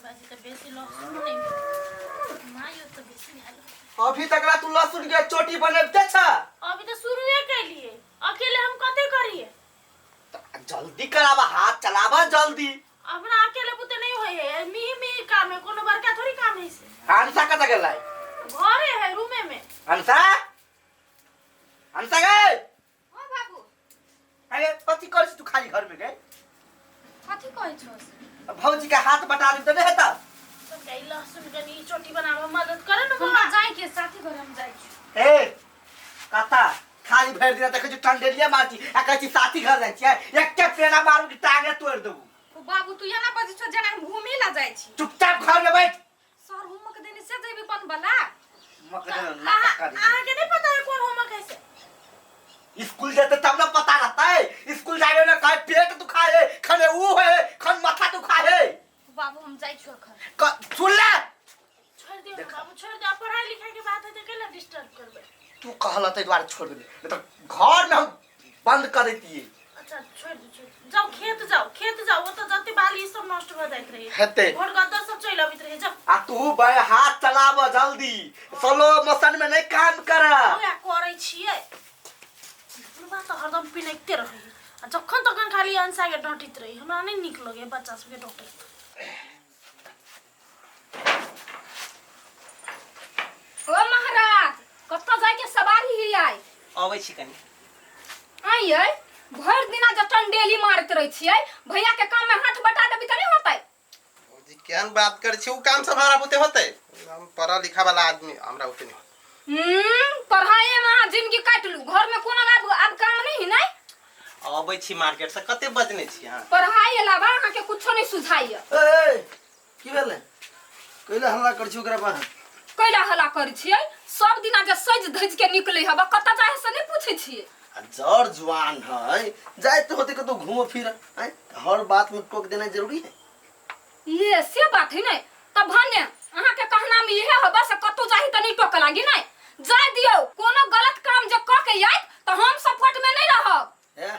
बाजी तो बेसी लहसुन नहीं मायो तो बेसी नहीं आलू अभी तक तू लहसुन के चोटी बनबते छ अभी तो शुरुए कर लिए अकेले हम कते करिए जल्दी करावा हाथ चलावा जल्दी अपना अकेले पुते नहीं होय है मी काम है कोनो बड़का थोड़ी काम है से हंसा कत गेलै घरे है रूमे में हंसा हंसा गए हां बाबू अरे कथि करछ तू खाली घर में गए कथि कहै छस भौजी के हाथ बटा दी तो नहीं हेता तो गई लहसुन के नी चोटी बनावा मदद करे न हम जाए के साथी घर हम जाए ए काता खाली भर दिना देखे टंडेलिया मारती आ कहती साथी घर जाय छी एक के पेना मारू की टांगे तोड़ देबू बाबू तू yana बजी छ जना हम घूमे ला जाय छी चुपचाप घर में बैठ सर होमवर्क देने से जेबी बन बला मकदे ना कर आगे नहीं पता है कौन होमवर्क है से स्कूल जाते तब ना पता रहता है स्कूल जाए ना काय पेट दुखाए खने ऊ है खन माथा दुखाए बाबू हम जाई छु घर सुन ले छोड़ दे बाबू छोड़ दे पढ़ाई लिखाई के बात है तो केला डिस्टर्ब करबे तू कहला ते द्वारा छोड़ दे नहीं तो घर में हम बंद कर देती है अच्छा छोड़ दे जाओ खेत जाओ वो तो जाते बाली सब नष्ट हो जाइत रही हेते घर गदर सब चल अबित रही जाओ आ तू भाई हाथ चलाव जल्दी स्लो मोशन में नहीं काम कर ओया करै छियै बात तो हरदम पिनैते रही जखन तखन खाली अंसा के डटित रही हमरा नहीं निक लगे बच्चा सब के डटे ओ महाराज कत्ता जाय के सवारी ही आई आबै छी कनी आइए भर दिना जटन डेली मारत रही छियै भैया के काम में हाथ बटा देबी त नहीं होतै जी केहन बात कर छी उ काम सब हमरा बुते होतै हम पढ़ा लिखा वाला आदमी हमरा उते नहीं पढ़ाई में जिंदगी काट लू घर में कोनो अब काम नहीं नहीं आबै छी मार्केट से कते बजने छी हां पढ़ाई अलावा अहाँ के कुछो नहीं सुझाइए ए की भेले कइला हल्ला कर छी ओकरा बा कैला हल्ला करै छियै सब दिना जे सज धज के निकलै हबा कत्ता चाहे से नहीं पूछै छियै जड़ जुआन है जाए तो होते को तो घूमो फिर हर बात में टोक देना जरूरी है ये से बात है नहीं तब भन्ने अहाँ के कहना में इहे हबा से कतो जाही त नहीं टोक लागी नहीं जाय दियो कोनो गलत काम जे क के आइ त हम सपोर्ट में नहीं रहब ए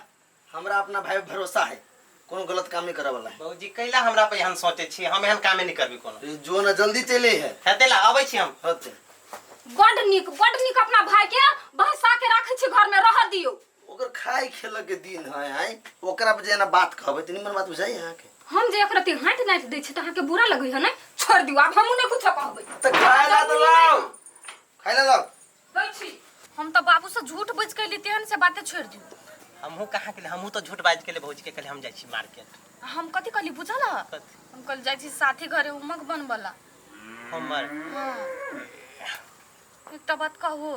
हमरा अपना भाई भरोसा है कोनो गलत काम नहीं करे वाला है बाबूजी कैला हमरा पे हम सोचे छी हम एहन काम नहीं करबी कोनो जो ना जल्दी चले है हेतेला आबै छी हम होते बड निक अपना भाई के बहसा के राखै छी घर में रह दियो ओकर खाई खेल के दिन है ओकरा पे जेना बात कहबे त निमन बात बुझाई यहां के हम जे एकरा ती हाथ नाट दै छी त अहाँ के बुरा लगै है नहीं छोड़ दियो अब हमहु नहीं कुछ कहबै त खाइला तो लाओ खाइला लाओ दै छी हम तो बाबू से झूठ बज के लितेहन से बातें छोड़ दियो हमहु कहां के हमहु तो झूठ बाज के ले भौजी के कहले हम जाई छी मार्केट हम कथि कहली बुझला हम कल जाई छी साथी घरे होमवर्क बनबला हमर हां एकटा बात कहू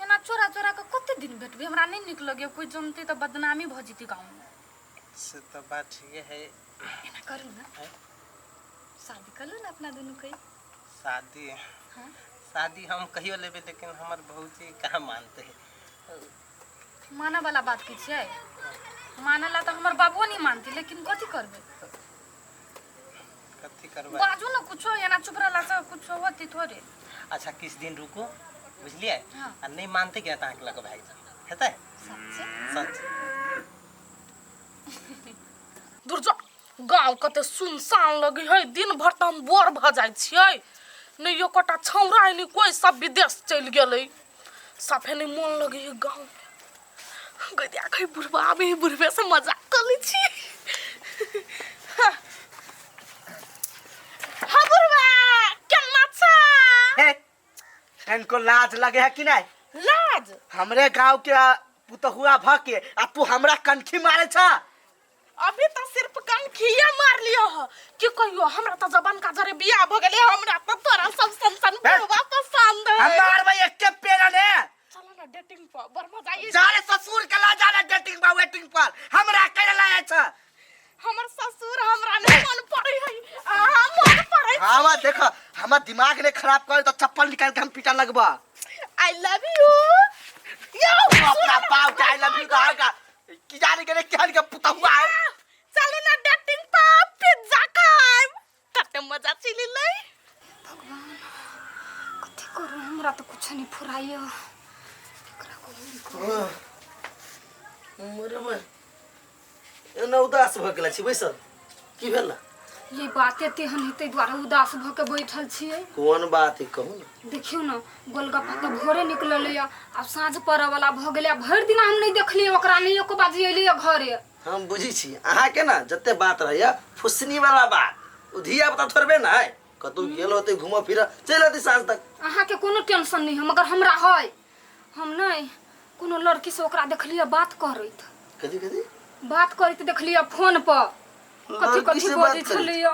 एना चोरा चोरा के कते दिन भेटबे हमरा नहीं निक लगे कोई जमते तो बदनामी भ जती गांव में से तो बात ठीक है एना करू ना शादी कर लो ना अपना दोनों के शादी हां शादी हम कहियो लेबे लेकिन हमर भौजी कहां मानते हैं माना वाला बात की छै मानला तो हमर बाबू नहीं मानती लेकिन कथि करबे कथि करबा बाजू ना कुछो एना चुप रहला से कुछो होती थोड़े अच्छा किस दिन रुको बुझलिए हाँ। आ नहीं मानते क्या ताक लग भाई हेतै सच सच दुर्जा गांव कते सुनसान लगे है दिन भर त हम बोर भ जाय छियै नहीं यो कटा छौरा नहीं कोई सब विदेश चल गेलै साफे नहीं मन लगे है गांव गई देखै बुढ़वा आबे बुढ़वे से मजाक कर लै छी हां बुढ़वा केना छ इनको लाज लगे है कि नहीं लाज हमरे गांव के पुतहुआ भ के आ तू हमरा कनखी मारे छ अभी तो सिर्फ कनखिया मार लियो ह कि कहियो हमरा त जबान का जरे बियाह भ गेले हमरा त तोरा सब संसन वापस पसंद है हम मारबे एक के पेरा ने चलो ना डेटिंग पर बर मजा आई जाने ससुर के ला जाने डेटिंग पर वेटिंग पर हमरा करे लाए छ हमर ससुर हमरा नहीं मन पड़े है मन पड़े हां देखो हमर दिमाग ने खराब कर तो चप्पल निकाल के हम पीटा लगबा आई लव यू यो अपना पाव के आई लव यू कहां की जाने के क्या के पुतहुआ है चलो ना डेटिंग पर पिज्जा खाए कते मजा चिली ले भगवान कथि करू हमरा तो कुछ नहीं फुराइयो एकरा को मोरे में एना उदास भ गेला छी बैसल की भेला ये बाते तेहन हेतै द्वारा उदास भ के बैठल छियै। कौन बात है कहू ना। देखियो ना गोलगप्पा तो भोरे निकलल या अब साँझ पड़े वाला भ गेलै। भरि दिन हम नहीं देखलिए ओकरा नहीं एको बाजी अइले घरे। हम बुझी छी अहाँ के ना जते बात रहैया फुसनी वाला बात उधिया पता थोड़बे ना है कतौ गेल होते घूम फिर चल आती साँझ तक। अहाँ के कोनो टेंशन नहीं है मगर हमरा है। हम नहीं कोनो लड़की से ओकरा देखलिए बात करैत। कथी कथी बात करैत देखलिए फोन पर। कथी लड़की कथी से बोलै बात करी? छलिए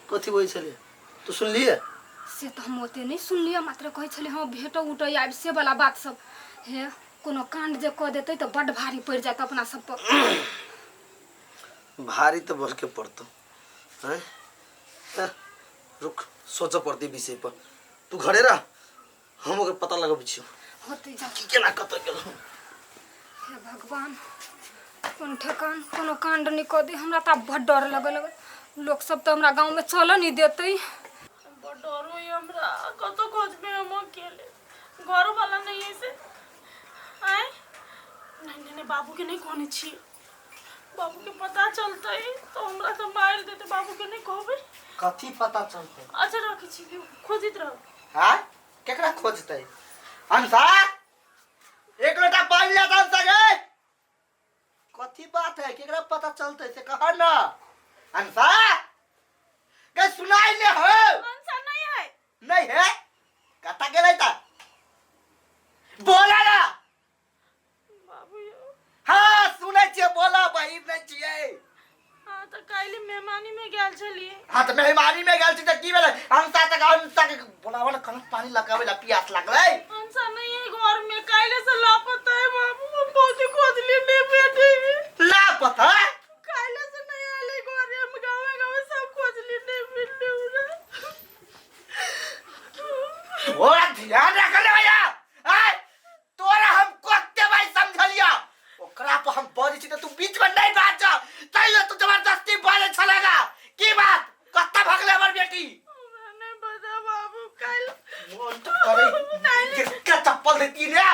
कथी बोलै छलिए तू सुनलिए? से तो हम ओते नहीं सुनलिए मात्र कहै छलिए हाँ भेटो उठो आबि से वाला बात सब। हे कोनो कांड जे कह देतै तो बड़ भारी पड़ जात अपना सब पर। भारी तो बोल के पड़तो हैं। रुक सोच पड़ती विषय पर तू घरे रह हम ओकर पता लगा बिछियो होते जा। केना कत गेल। हे भगवान कोन ठेकान कोनो कांड नहीं कह दे। हमरा तो बड़ डर लगल। लोग सब तो हमरा गांव में चल नहीं देते। बड़ डर होई हमरा। कतो खोजबे हम अकेले घर वाला नहीं है से आए। नहीं नहीं बाबू के नहीं कहने छी। बाबू के पता चलते तो हमरा तो मार देते। बाबू के नहीं कहबे। कथी पता चलते? अच्छा रखी छी खोजित रह। हां केकरा खोजतै? अंसा एक लोटा पानी ले आ अंसा गे। कथी बात है केकरा पता चलते से कह ना। अंसा के सुनाई ले हो। अंसा नहीं है। नहीं है कता गेलै त बोला ना। बाबू यो हाँ सुनै छियै बोला बहिन नहीं छियै। हां तो काली मेहमानी में गेल छलिए। हाँ तो मेहमानी में गेल छी त की भेलै? अंसा के बोलावा ना कन पानी लगावे ला प्यास लागलै। अंसा नहीं है घर में काले से लापता है बाबू। हम बहुत खोज लिए बेटे ला पता काले से नहीं आले घर। हम गावे सब खोज लिए बेटे थोड़ा ध्यान रख ले भैया। आय तोरा हम कोते भाई समझलिया ओकरा पर हम बोली छी त तू बीच में नहीं बात जा। तइयो तू जबरदस्ती बोले छलेगा की बात कत्ता भगले हमर बेटी। नहीं पता बाबू काल मन तो करे के चप्पल देती ने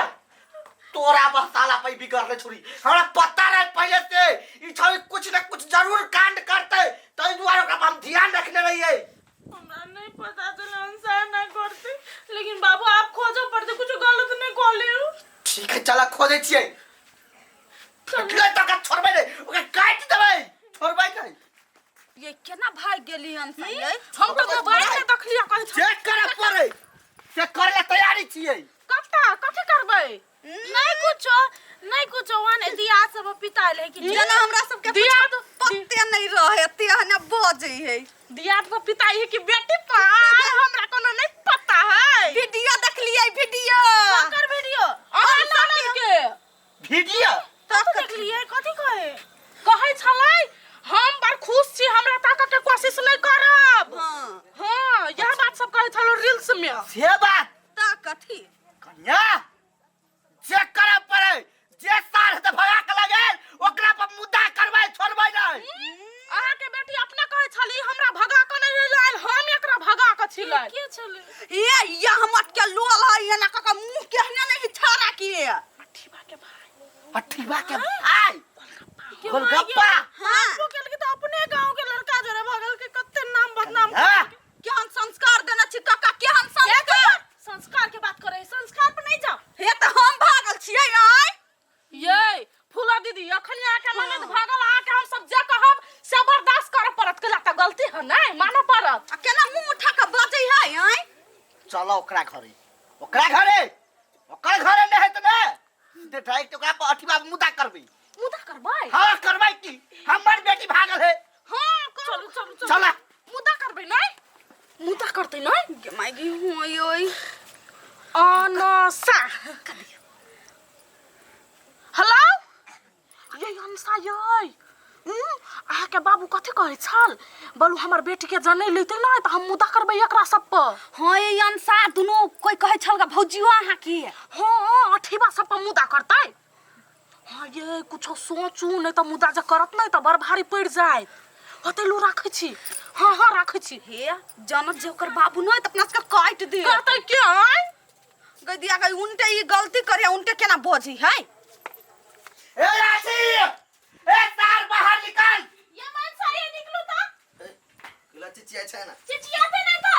तोरा बस साला पे बिगड़ले छोरी। हमरा पता नहीं पहले से ई छवि कुछ न कुछ जरूर कांड करते तई दुआरे ओकरा पर हम ध्यान रखने रहिए। हमरा नहीं पता चला अंसा ना करते। लेकिन बाबू आप खोजो पड़ते कुछ गलत नहीं कहले। ठीक है चला खोजे छियै। ठकले त का छोड़बे नहीं ओके काट देबै छोड़बै नहीं। ये केना भाग गेली अंसा ये? हम तो मोबाइल में देखलिए कहै छ चेक करे पड़े चेक करे ला तैयारी छियै। कत्ता कथि करबै? नहीं कुछ वाने दिया सब पिता ले कि जना हमरा सब के दिया पत्ते नहीं रहे तेहने बजै है। दिया तो पिता है कि बेटी पर हमरा कोनो नहीं पता है। वीडियो देखलिए वीडियो कर वीडियो ऑनलाइन के वीडियो तो देखलिए कथि कहै छलै हम बड़ खुश छी हमरा ताकत के कोशिश नहीं करब। हां यह बात सब कहै छलो रील्स में से बात ता कथि कन्या चेक करे पड़े जे सार त भगा के लगेल ओकरा पर मुद्दा करबै छोड़बै नहीं। अहाँ के बेटी अपना कहै छली हमरा भगा के नहीं लायल हम एकरा भगा के छिलै। के छलै ये हमट के लोल है ये ना का मुंह केहने नहीं छाड़ा किए। अठीबा के भाई गोलगप्पा हां वो के लगे तो अपने गांव के लड़का जरे भगल के कत्ते नाम बदनाम हां केहन संस्कार देना छी काका केहन संस्कार। संस्कार के बात करे संस्कार पर नहीं जाओ। हे त हम भागल छियै आय ये फूला दीदी अखनी आके मने भागल आके हम सब जे कहब से बर्दाश्त करे पड़त के लाता गलती है नहीं माने पड़त। केना मुंह उठा के बजै है आय। चलो ओकरा घरे ओकर घरे नहीं है त ने दे डायरेक्ट ओकरा पर अठीबा मुद्दा करबै। मुदा करबै हां करबै की हमर बेटी भागल है। हां चलो चलो चलो चला मुदा करबै नहीं मुदा करते नहीं गे मागी होय ओय अनसा हेलो ये अनसा ये आहा के बाबू कथि कहै छल बोलू हमर बेटी के जनै लेते नै त हम मुदा करबै एकरा सब पर। हां ये अंसा दुनो कोई कहै छल ग भौजियो आहा की हां अठीबा सब पर मुदा करतै। हां ये कुछो सोचू नै त मुदा जे करत नै त बड़ भारी पड़ जाय। होतेलू राखै छी हां राखै छी। हे जनत जे ओकर बाबू नै त अपना सबके काट दे कहतै के आय गदिया गई उनटे ये गलती करे उनटे केना बजी है। ए राशि ए तार बाहर निकल। ये मन सारे निकलू त चिचिया छै ना चिचियाते नहीं तो